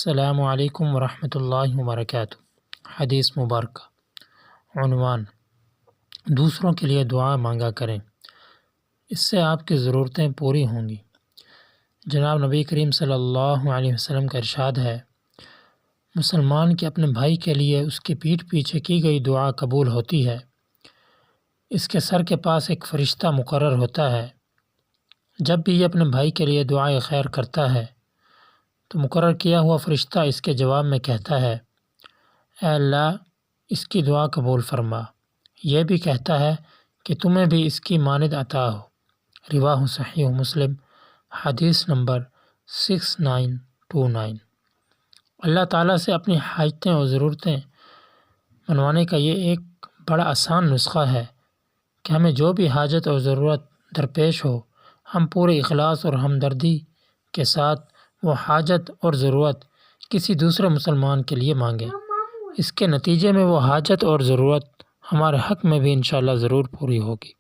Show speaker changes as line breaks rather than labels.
السلام علیکم ورحمۃ اللہ وبرکاتہ۔ حدیث مبارکہ۔ عنوان: دوسروں کے لیے دعا مانگا کریں، اس سے آپ کی ضرورتیں پوری ہوں گی۔ جناب نبی کریم صلی اللہ علیہ وسلم کا ارشاد ہے، مسلمان کے اپنے بھائی کے لیے اس کی پیٹھ پیچھے کی گئی دعا قبول ہوتی ہے۔ اس کے سر کے پاس ایک فرشتہ مقرر ہوتا ہے۔ جب بھی یہ اپنے بھائی کے لیے دعائے خیر کرتا ہے تو مقرر کیا ہوا فرشتہ اس کے جواب میں کہتا ہے، اے اللہ اس کی دعا قبول فرما۔ یہ بھی کہتا ہے کہ تمہیں بھی اس کی مانند عطا ہو۔ رواہ صحیح مسلم، حدیث نمبر 6929۔ اللہ تعالیٰ سے اپنی حاجتیں اور ضرورتیں منوانے کا یہ ایک بڑا آسان نسخہ ہے کہ ہمیں جو بھی حاجت اور ضرورت درپیش ہو، ہم پورے اخلاص اور ہمدردی کے ساتھ وہ حاجت اور ضرورت کسی دوسرے مسلمان کے لیے مانگیں۔ اس کے نتیجے میں وہ حاجت اور ضرورت ہمارے حق میں بھی انشاءاللہ ضرور پوری ہوگی۔